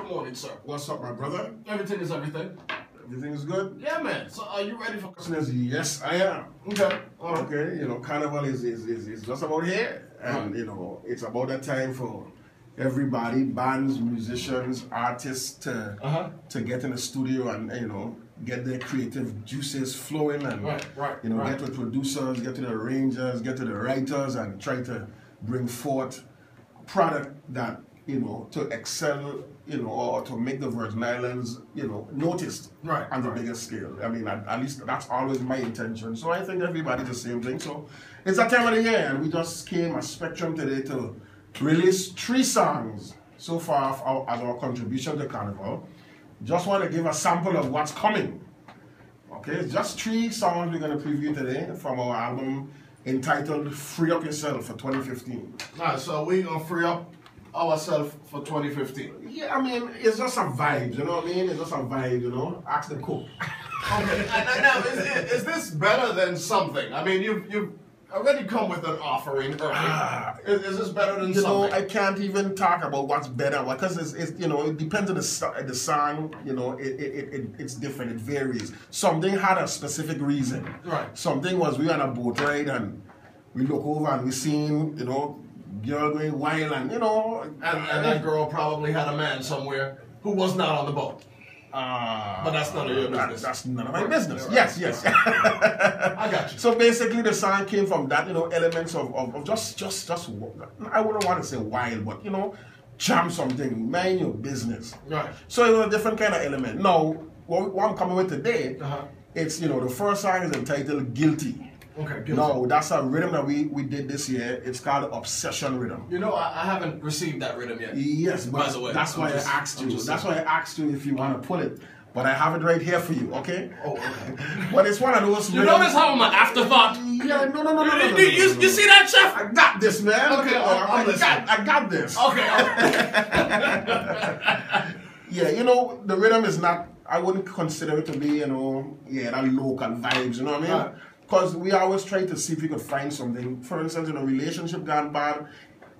Good morning, sir. What's up, my brother? Everything is everything. Everything is good? Yeah, man. So, are you ready for Christmas? Yes, I am. Okay. Okay, Carnival is just about here. And, it's about that time for everybody, bands, musicians, artists to get in the studio and, get their creative juices flowing and, get to the producers, get to the arrangers, get to the writers and try to bring forth product that, to excel, or to make the Virgin Islands, noticed on the bigger scale. I mean, at least that's always my intention. So I think everybody's the same thing. So it's that time of the year, and we just came as Spectrum today to release 3 songs so far as our contribution to Carnival. Just want to give a sample of what's coming. Okay, it's just 3 songs we're going to preview today from our album entitled Free Up Yourself for 2015. Alright, so we're going to free up ourselves for 2015. Yeah, I mean, it's just a vibe, you know what I mean? It's just a vibe, Ask the cook. Okay, now, is this better than something? I mean, you've already come with an offering. Is this better than something? I can't even talk about what's better because it depends on the song. It's different. It varies. Something had a specific reason. Right. Something was we on a boat ride and we look over and we seen girl going wild and and that girl probably had a man somewhere who was not on the boat. But that's none of your business. That's none of my business. Yes. I got you. So basically, the song came from that, elements of just I wouldn't want to say wild, but jam something, mind your business. Right. So it was a different kind of element. Now, what I'm coming with today, it's the first song is entitled Guilty. Okay, Guilty. No, that's a rhythm that we did this year. It's called Obsession Rhythm. I haven't received that rhythm yet. Yes, but by the way, that's why I asked you. That's why I asked you if you want to pull it. But I have it right here for you, okay? Oh, okay. But it's one of those. You notice how I'm an afterthought? Yeah, no. You see that, Chef? I got this, man. Okay, I got this. Okay. Yeah, the rhythm is not. I wouldn't consider it to be, that local vibes. You know what I mean? Because we always try to see if we could find something. For instance, Relationship Gone Bad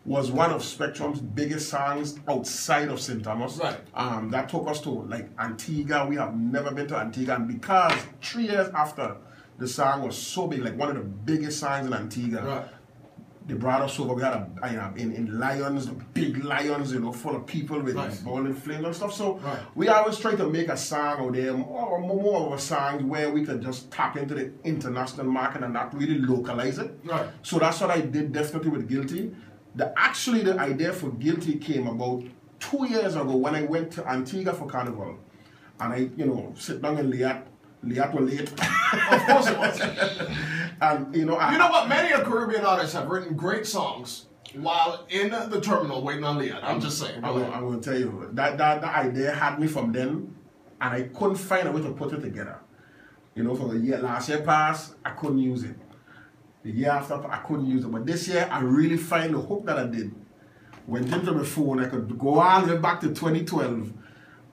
was one of Spectrum's biggest songs outside of St. Thomas. Right. That took us to Antigua. We have never been to Antigua, and because 3 years after the song was so big, one of the biggest songs in Antigua, they brought us over. We had in Lions, the big Lions, full of people with bowling flames and stuff. So we always try to make a song out there, or more of a song where we could just tap into the international market and not really localize it. Right. So that's what I did definitely with Guilty. The idea for Guilty came about 2 years ago when I went to Antigua for Carnival. And I, sit down in Liat were late. Of course it was. And, you know what? Many of Caribbean artists have written great songs while in the terminal waiting on Liat. I'm just saying. I'm going to tell you, that idea had me from then, and I couldn't find a way to put it together. For the last year passed, I couldn't use it. The year after, I couldn't use it. But this year, I really find the hook that I did. Went into my phone, I could go all the way back to 2012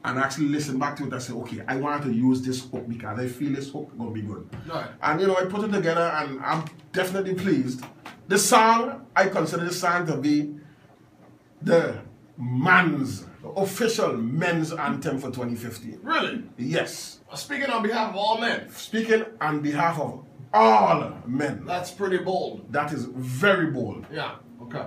and actually listen back to it and say, okay, I want to use this hook because I feel this hook is going to be good. Right. And, I put it together and I'm definitely pleased. The song, I consider the song to be the official men's anthem for 2015. Really? Yes. Speaking on behalf of all men. Speaking on behalf of all men. That's pretty bold. That is very bold. Yeah, okay.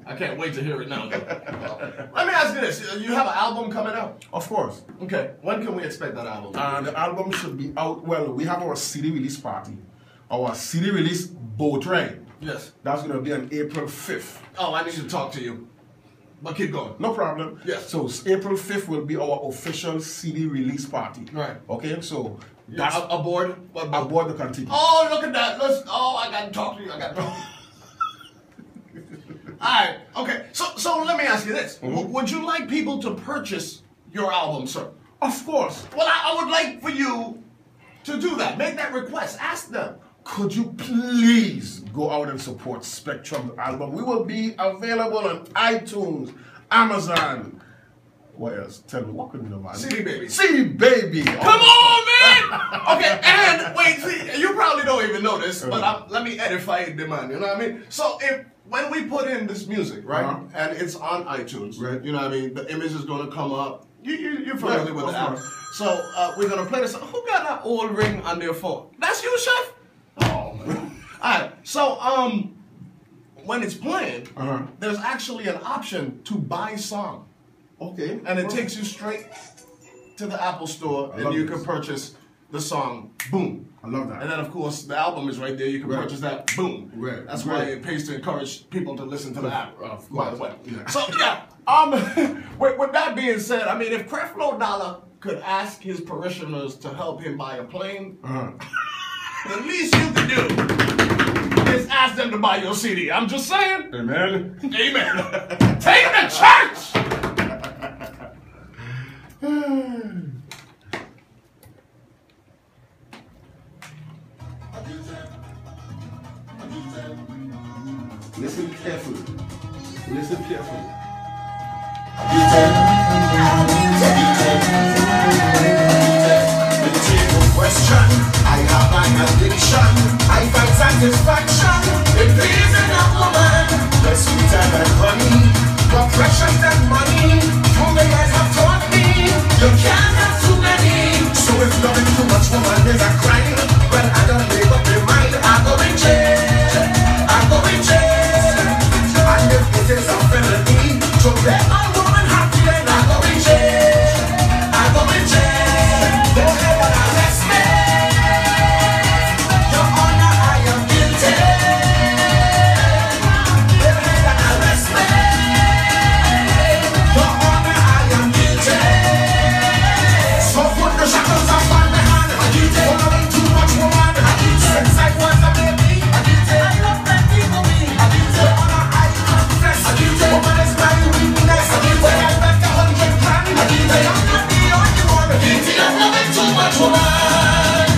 I can't wait to hear it now. Let me ask you this. You have an album coming out? Of course. Okay. When can we expect that album? The album should be out. Well, we have our CD release party. Our CD release boat ride. Yes. That's going to be on April 5th. Oh, I need to talk to you. But keep going. No problem. Yes. So April 5th will be our official CD release party. Right. Okay, so that's aboard? Aboard the Contigo. Oh, look at that. I got to talk to you. Alright, okay. So let me ask you this. Would you like people to purchase your album, sir? Of course. Well, I would like for you to do that. Make that request. Ask them. Could you please go out and support Spectrum's album? We will be available on iTunes, Amazon. What else? Tell me, what could we know about? CD Baby. CD Baby. Come on, man! Okay, and wait, see, you probably don't even know this, but let me edify the man, you know what I mean? So if when we put in this music, right, and it's on iTunes, right? You know what I mean? The image is going to come up. You're familiar with the app. So we're going to play this. Who got that old ring on their phone? That's you, Chef? Oh, man. All right. So when it's playing, there's actually an option to buy song. Okay. And it takes you straight to the Apple Store, and you can purchase the song. Boom. I love that. And then, of course, the album is right there. You can purchase that. Boom. Right. That's why it pays to encourage people to listen to the app, by the way. Yeah. So, yeah. With that being said, I mean, if Creflo Dollar could ask his parishioners to help him buy a plane, the least you can do is ask them to buy your CD. I'm just saying. Amen. Amen. Take him to church! Listen carefully. Listen carefully. Question, I have an addiction. I find satisfaction in pleasing a woman. Less sweeter than honey, more precious than money. Through the years have taught me you can't have too many. So if loving too much woman is a crime, well I don't make up my mind. I go in jail. I go in jail. And if it is a felony to make my woman happy, then I go in jail. I go in jail. Go ahead and arrest me. Your Honor, I am guilty. Go ahead and arrest me. Your Honor, I am guilty. So put the shackles up on my hand. Following too much woman. Since I was a baby, I love plenty for me. Your Honor, I confess. Woman is my weakness. When I bet 100 grand, I am not the only one. Guilty of loving too much woman.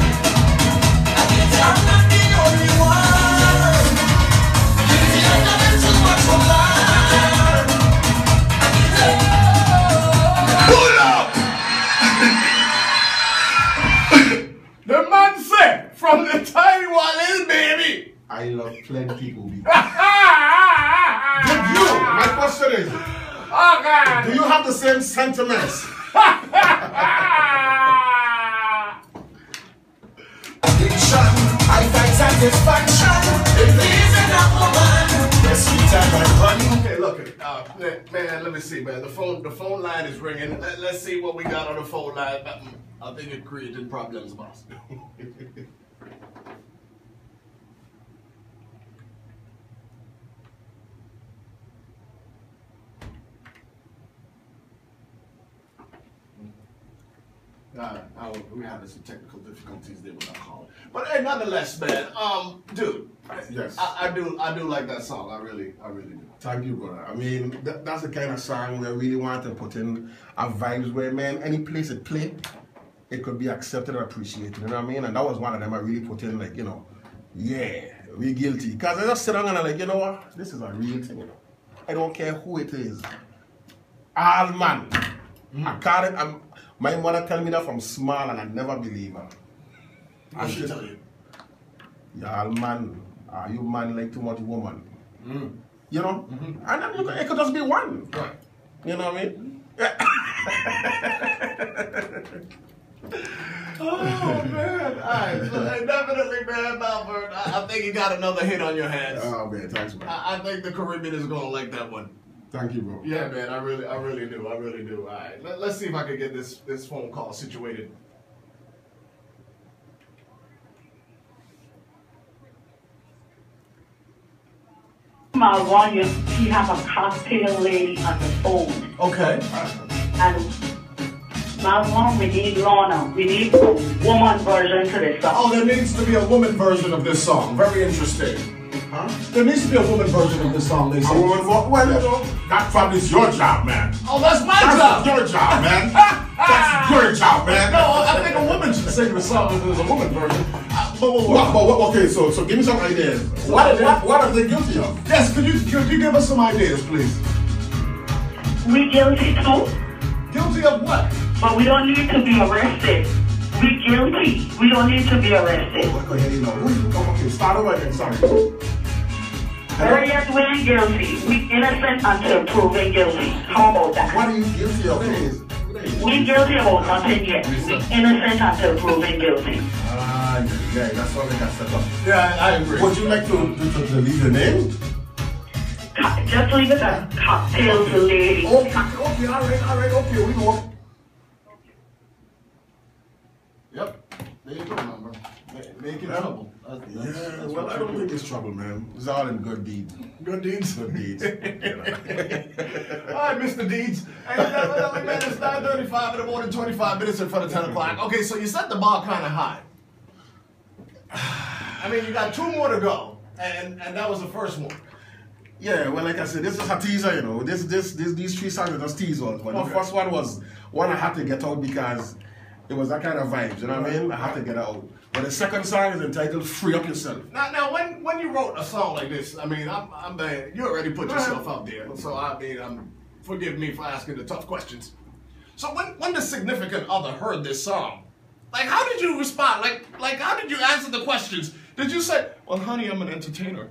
I'm not the only one. Guilty of loving too much woman. Pull up! The man said, from the time you are little baby. I love plenty booby. Did You, my question is, Oh, God. do you have the same sentiments? Addiction, I find satisfaction in pleasing a woman. Less sweeter than honey. Okay, look, man, let me see, man. The phone line is ringing. Let's see what we got on the phone line. I think it created problems, boss. We had some technical difficulties there with our call, but hey, nonetheless, man. Dude, Yes. I do like that song. I really do. Thank you, brother. I mean, that's the kind of song we really want to put in our vibes where, man, any place it play, it could be accepted or appreciated. You know what I mean? And that was one of them I really put in, like, you know, yeah, we guilty. Because I just sit down and I'm like, you know what? This is a real thing, you know. I don't care who it is. All man. I can't, my mother tell me that from small and I never believe her. What she tell you? Yeah, man. You man like too much woman. You know? And then it could just be one. Right. You know what I mean? Oh, man. All right. So, definitely, man, Malvern. I think you got another hit on your hands. Oh, man. Thanks, man. I think the Caribbean is going to like that one. Thank you, bro. Yeah, man. I really do. All right. Let's see if I can get this phone call situated. Malvern, he have a cocktail lady on the phone. Okay. And Malvern, we need Ilona. We need a woman version to this song. Oh, there needs to be a woman version of this song. Very interesting. Huh? There needs to be a woman version of this song, they A say. woman for, well, you know, that probably is your job, man. Oh, that's my That's job. your job, man. That's your job, man. No, I think a woman should sing the song if there's a woman version. Okay, so give me some ideas. What are they guilty of? Yes, could you give us some ideas, please? We guilty too, Guilty of what? but we don't need to be arrested. We guilty. We don't need to be arrested. Okay, you know. Okay, start over again, sorry. Oh yes, we're guilty. We innocent until proven guilty. How about that? What are you guilty of? We guilty about nothing yet. We innocent until proven guilty. Ah, yeah, that's what we got set up. Yeah, I agree. Would you like to leave the name? Just leave it as cocktails to lady. Okay, all right, okay, we go. Yep. There you go, number. Make it trouble. That's well, I don't think it's trouble, man. It's all in good deeds. Good deeds? Good deeds. All right, Mr. Deeds. Hey, man, it's 9:35 in the morning, 25 minutes in front of 10 o'clock. Okay, so you set the bar kind of high. I mean, you got 2 more to go, and that was the first one. Yeah, well, like I said, this is a teaser, you know. These 3 songs are just teasers. But the first one was one I had to get out because it was that kind of vibes, you know what I mean? I had to get it out. But the second song is entitled "Free Up Yourself." Now, when you wrote a song like this, I mean, you already put yourself out there, so I mean, forgive me for asking the tough questions. So when the significant other heard this song, like, how did you respond? Like, how did you answer the questions? Did you say, "Well, honey, I'm an entertainer"?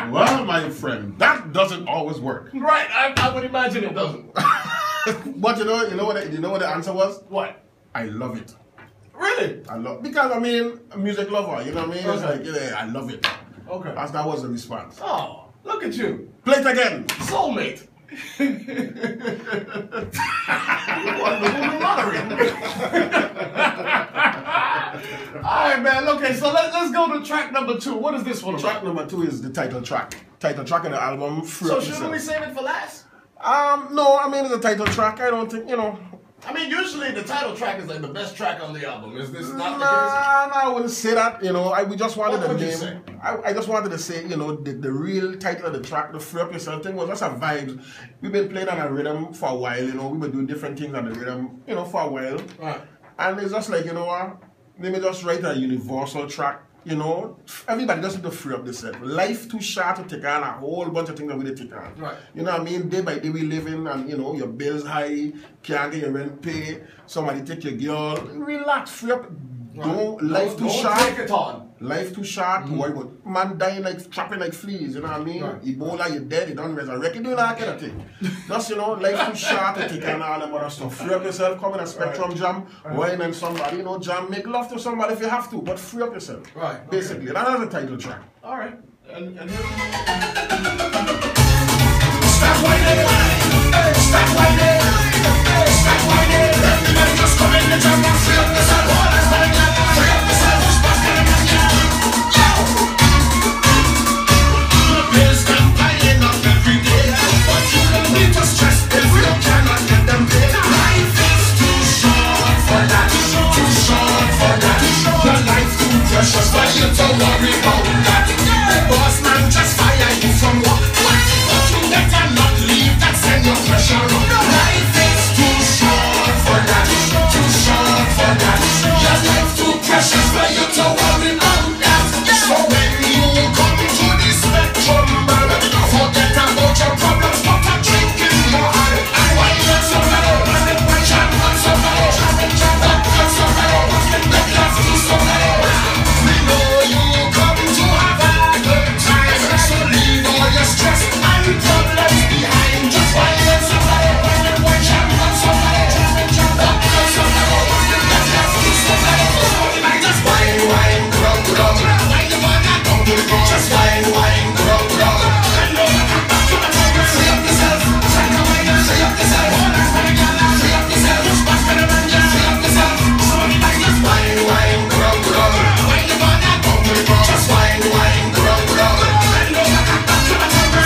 Well, my friend, that doesn't always work. Right, I would imagine it doesn't. But you know what the answer was? What? I love it. Really? Because I mean, a music lover, you know what I mean? It's Okay. like, yeah, I love it. Okay. That was the response. Oh, look at you. Play it again. Soulmate. You won the Movie Lottery. Alright, man. Okay, so let's go to track number 2. What is this one about? Track number 2 is the title track. Title track of the album, Free So Up shouldn't we Yourself. save it for last? No, I mean, it's a title track. I don't think, you know. I mean, usually the title track is like the best track on the album. Is this not the Nah, I wouldn't say that. You know, we just wanted What the would you name. say? I just wanted to say, you know, the real title of the track, the Free Up Yourself thing, was just a vibes. We've been playing on a rhythm for a while, you know. We've been doing different things on the rhythm, you know, for a while. Right. And it's just like, you know what? Let me just write a universal track. You know, everybody just need to free up themselves. Life too short to take on a whole bunch of things that we take on. Right. You know what I mean? Day by day we living and, you know, your bills high, can't get your rent paid, somebody take your girl. Relax, free up. Right. Life too short. Take it on. Life too short. Why would man dying like trapping like fleas, you know what I mean? Right. Ebola, you're dead, you don't resurrect, you do that kind of thing. Just, you know, life too short to take on all them other stuff. Free up yourself, come in a spectrum jam, wine and somebody, you know, jam, make love to somebody if you have to, but free up yourself. Right. Okay. Basically, that is the title track. All right. And Stop whining, stop whining, stop whining. Everybody just come in the jam and free up yourself. Free up yourself, just back in the man. The bills come piling up every day, but you don't need to stress if you cannot get them paid. Life is too short for that, too short for that. Your life too precious for you to worry about that. The boss man just fire you from work, but you better not leave that send your pressure on. Life is too short for that, too short for that. Your life too precious for you to worry about that. So when you come to the spectrum, man, forget about your problems, put a drink in your hand and wine on somebody, chat on somebody, talk on somebody, make love to somebody. We know you come to have a good time, so leave all your stress and problems behind. Just wine on somebody, chat on somebody, talk on somebody, make love to somebody. Just wine, wine, grow, grow. Wine your body, don't do it wrong. Just wine, wine, grow, grow. Free up yourself, take a wine, free up yourself. Free up yourself, just back in the man, free up yourself. Just wine, wine, grow, grow. Wine your body, don't do it wrong. Just wine, wine, grow, grow.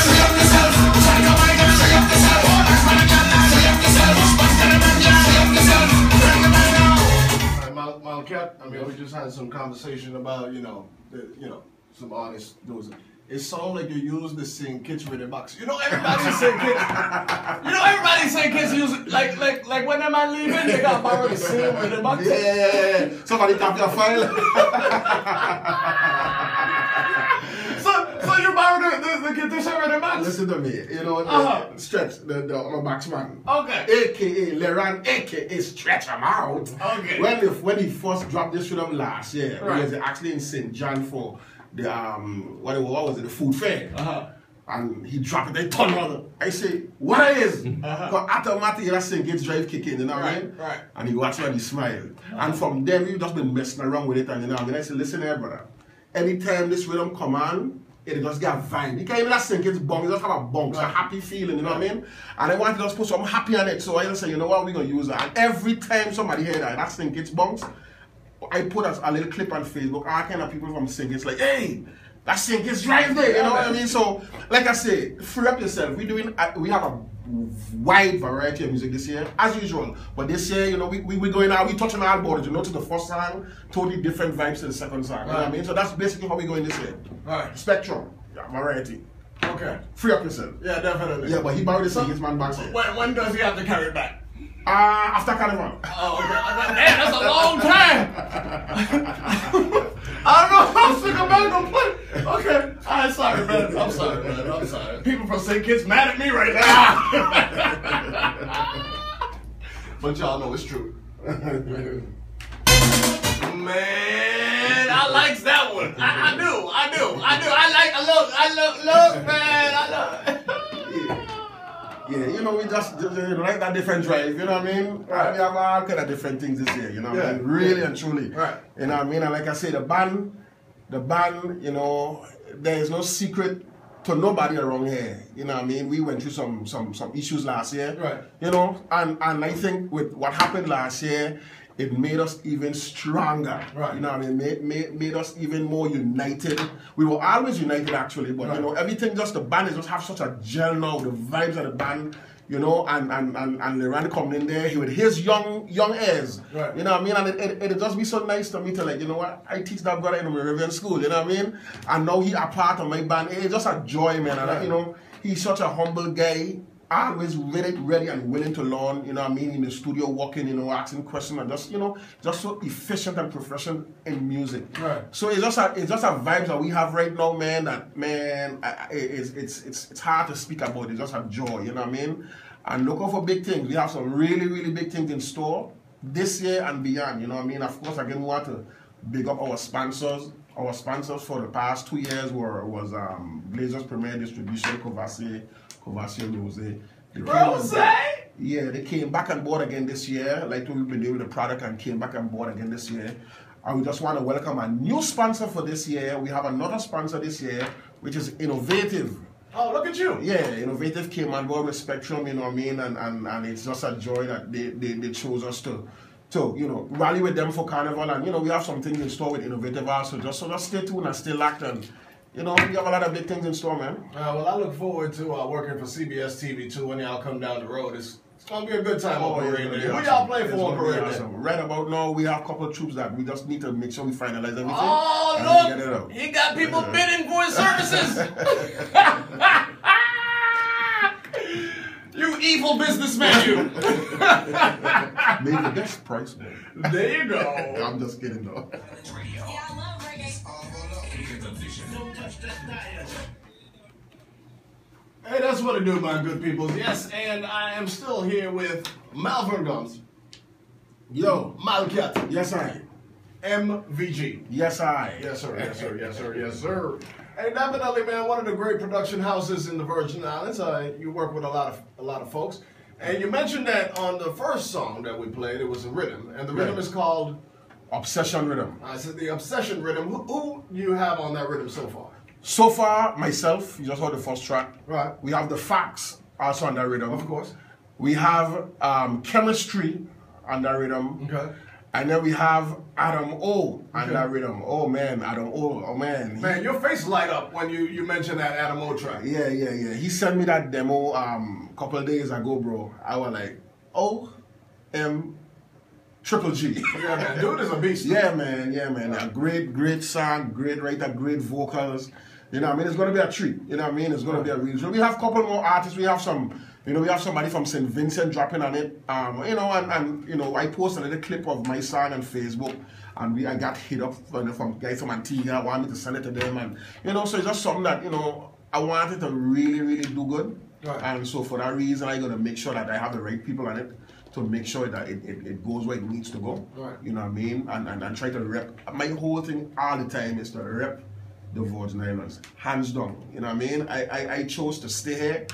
Free up yourself, take a wine, free up yourself. Free up yourself, just back in the man, free up yourself. Bring the man out. Malcat, I mean, we just had some conversation about, some artists doing it. It sounds like you use the same kids with the box. You know, everybody say kids. You know, everybody say kids use it. Like when them are leaving, they got borrow the same with the box. Yeah. Somebody tap your file. So you borrow the guitar with the box. Listen to me. You know, Stretch, the backsman. Okay. AKA Leran, AKA Stretch him out. Okay. When he first dropped this rhythm last year, Right. he was actually in St. John for what was it, the food fair. And he dropped it, they turn around. I say, what is? Because automatically that thing gets drive kicking, you know what I mean? Right. And he watch and he smile. And from there, we've just been messing around with it, and you know, I say, listen here, brother. Anytime this rhythm come on, it just get a vibe. You can't even that thing gets bong, it just have a bong, a happy feeling, you know what I mean? And I want to just put something happy on it, so I just say, you know what, we're going to use that. And every time somebody hear that thing gets bongs, I put a little clip on Facebook, all kind of people from sing, it's like, hey, that thing gets drive there, you know what I mean? So, like I say, free up yourself. We have a wide variety of music this year, as usual. But this year, you know, we going out, we touching all borders, you know, to the first song, totally different vibes to the second song, you know what I mean? So that's basically how we going this year. Right. Spectrum, variety. Okay. Free up yourself. Yeah, definitely. Yeah, but he borrowed his man back here. When does he have to carry it back? After Carnival. Oh, okay. Man, that's a long time. I don't know how sick I'm gonna play. Okay. I'm sorry, man. I'm sorry. People from St. Kitts mad at me right now. But y'all know it's true. Man, I likes that one. I do. Look, man. I love. Yeah, you know, we just like that different drive, you know what I mean? Right. We have all kind of different things this year, you know what I mean? Really and truly. Right. You know what I mean? And like I say, the band, you know, there is no secret to nobody around here. You know what I mean? We went through some issues last year. Right. You know, and I think with what happened last year, it made us even stronger. Right. You know what I mean? Made us even more united. We were always united actually, but you know, everything just the band is just have such a gel now, the vibes of the band, you know, and Leran coming in there with his young airs. Right. You know what I mean? And it just be so nice to me to like, you know what, I teach that brother in my Rivian school, you know what I mean? And now he a part of my band. It's just a joy, man. And you know, he's such a humble guy. Always ready and willing to learn, you know what I mean, in the studio, working, you know, asking questions, and just, you know, just so efficient and professional in music. Right. So it's just a vibes that we have right now, man, that, man, it's hard to speak about. It's just a joy, you know what I mean? And look out for big things. We have some really, really big things in store this year and beyond, you know what I mean? Of course, again, we want to big up our sponsors. Our sponsors for the past 2 years was Blazers Premier Distribution, Courvoisier Rose. Yeah, they came back on board again this year. Like we've been doing with the product and came back on board again this year. And we just want to welcome a new sponsor for this year. We have another sponsor this year, which is Innovative. Oh, look at you. Yeah, Innovative came on board with Spectrum, you know what I mean? And it's just a joy that they chose us to you know, rally with them for Carnival. And, you know, we have some things in store with Innovative also. Just stay tuned and stay locked and, you know, we have a lot of big things in store, man. Well, I look forward to working for CBS TV too when y'all come down the road. It's gonna be a good time on Parade Day. Who y'all play for on Parade Day? Awesome. Right about now, we have a couple of troops that we just need to make sure we finalize everything. Oh, look! He got people bidding for his services. You evil businessman, you. Maybe the best price, man. There you go. I'm just kidding, though. Hey, that's what I do, my good people. Yes, and I am still here with Malvern Gumbs. Yo. Malkat. Yes, I. MVG. Yes, I. Yes, sir. Yes, sir. Yes, sir. Yes, sir. Hey, definitely, man. One of the great production houses in the Virgin Islands. You work with a lot of folks, and you mentioned that on the first song that we played, it was a rhythm, and the rhythm is called Obsession Rhythm. I said the Obsession Rhythm. Who do you have on that rhythm so far? So far, myself. You just heard the first track. Right. We have the Facts also on that rhythm. Of course. We have Chemistry on that rhythm. Okay. And then we have Adam O on that rhythm. Oh man, Adam O. Oh man. Man, your face light up when you mention that Adam O track. Yeah. He sent me that demo a couple of days ago, bro. I was like, O-M Triple G. Yeah, man. Dude is a beast. Yeah, man. A great song, great writer, great vocals. You know what I mean? It's going to be a treat. You know what I mean? It's going to be a real show. We have a couple more artists. We have some, you know, we have somebody from St. Vincent dropping on it. You know, and you know, I posted a little clip of my song on Facebook, and I got hit up from guys from Antigua, wanted me to send it to them, and you know, so it's just something that, you know, I wanted to really do good. Right. And so for that reason, I'm going to make sure that I have the right people on it to make sure that it goes where it needs to go. Right. You know what I mean? And try to rep. My whole thing all the time is to rep the Virgin Islands, hands down. You know what I mean? I chose to stay here.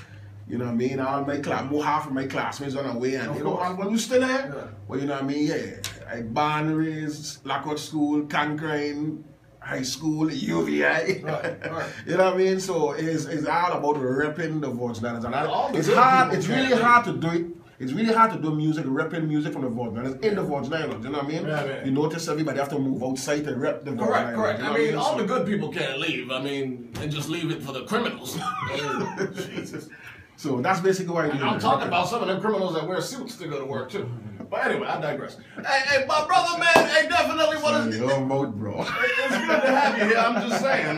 You know what I mean? All my class, more half of my classmates on the way, and you know, when you still here, yeah. Well, you know what I mean? Yeah, I born and raised, Lockwood School, Cancrine, High School, UVI. Right. You know what I mean? So it's all about repping the Virgin Islands, and it's hard. It's really hard to do it. It's really hard to do music, repping music from the Virgin Islands in the Virgin Islands. You know what I mean? Yeah. You notice everybody have to move outside to rep the Virgin Islands. Correct. You know I mean, all the good people can't leave. I mean, and just leave it for the criminals. Jesus. So that's basically why I'm talking about some of them criminals that wear suits to go to work too. But anyway, I digress. Hey, my brother, man, hey, definitely want to. Your mode, bro. It's good to have you here. I'm just saying.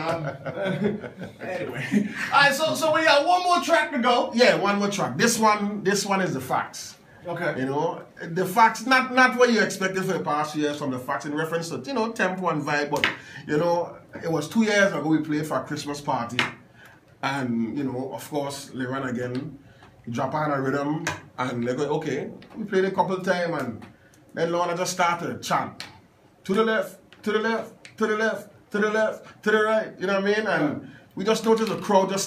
Anyway, all right. So we got one more track to go. Yeah, one more track. This one is the facts. Okay. You know, the facts, not what you expected for the past years from the facts in reference to, you know, tempo and vibe, but you know, it was 2 years ago we played for a Christmas party. And, you know, of course, they run again, drop on a rhythm, and they go, okay, we played a couple times, and then Ilona just started chant. To the left, to the left, to the left, to the left, to the right, you know what I mean? And we just noticed the crowd just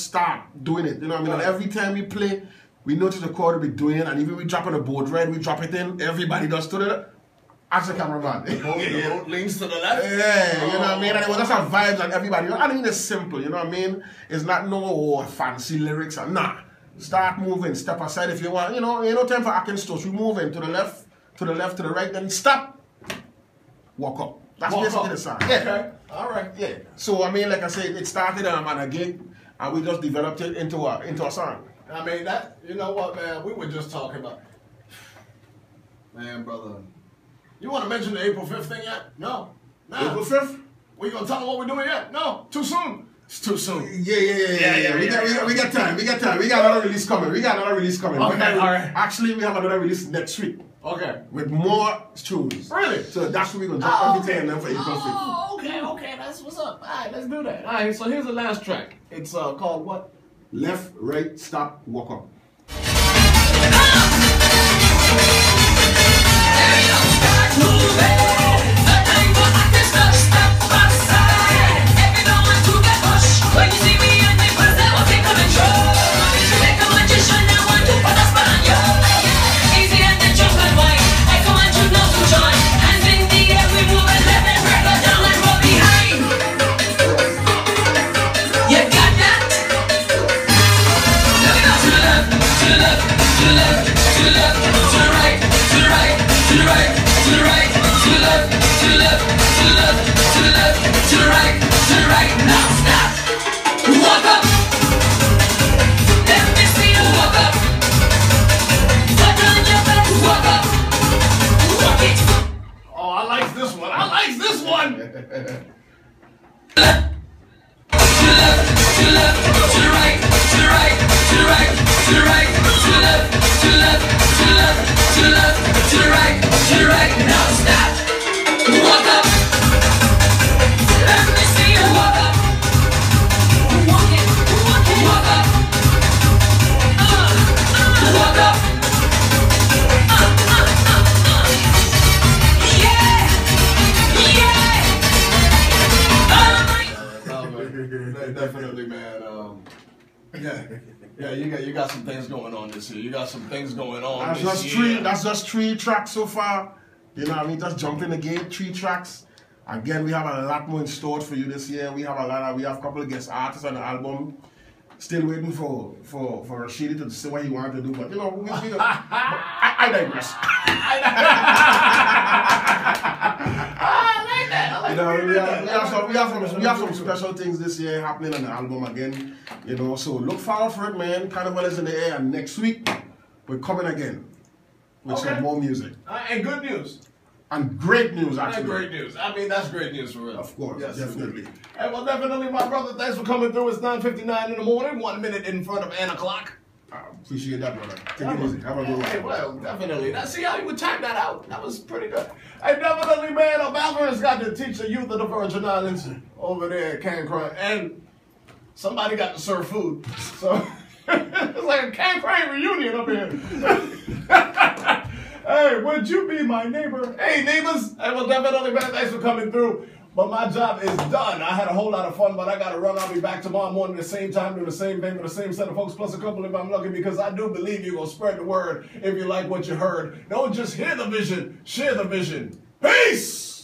start doing it, you know what I mean? And every time we play, we notice the crowd will be doing it, and even we drop on the board ride, we drop it in, everybody does to the left. Ask the cameraman. The boat leans to the left? Yeah, you know what I mean? And it was just a vibes and everybody. I mean, it's simple, you know what I mean? It's not no fancy lyrics. And nah. Start moving, step aside if you want. You know, ain't no time for acting stuff. We move in to the left, to the left, to the right, then stop. Walk up. That's basically the song. Yeah. Okay. All right. Yeah. So, I mean, like I said, it started on a gig, and we just developed it into a song. I mean, that, you know what, man? We were just talking about. Man, brother. You want to mention the April 5th thing yet? No. Nah. April 5th? We gonna tell them what we're doing yet? No. Too soon. It's too soon. Yeah. We got time. We got another release coming. Okay, all right. Actually, we have another release next week. Okay. With more tunes. Really? So that's what we're going to drop everything and then for April 5th. Oh, okay. That's what's up. All right, let's do that. All right, so here's the last track. It's called what? Left, right, stop, walk up. Definitely, man. Yeah, you got some things going on this year. You got some things going on this year. That's just 3 tracks so far. You know what I mean? Just jump in the gate, 3 tracks. Again, we have a lot more in store for you this year. We have a couple of guest artists on the album. Still waiting for Rashidi to say what he wanted to do, but you know, I digress. You know, we have some special things this year happening on the album again. You know, so look forward for it, man. Carnival is in the air, and next week we're coming again with some more music. And good news. And great news, actually. And great news. I mean, that's great news for real. Of course, yes, definitely. Hey, well, definitely, my brother. Thanks for coming through. It's 9:59 in the morning, 1 minute in front of 8 o'clock. I appreciate that, brother. Take it easy. Have a good one. Hey, well, definitely. Now, see how you would time that out? That was pretty good. Hey, definitely, man. Malvern's got to teach the youth of the Virgin Islands over there at Cancrine. And somebody got to serve food. So, it's like a Cancrine reunion up here. Hey, would you be my neighbor? Hey, neighbors. Hey, well, definitely, man. Thanks for coming through. But my job is done. I had a whole lot of fun, but I got to run. I'll be back tomorrow morning at the same time, doing the same thing with the same set of folks, plus a couple if I'm lucky, because I do believe you're going to spread the word if you like what you heard. Don't just hear the vision, share the vision. Peace!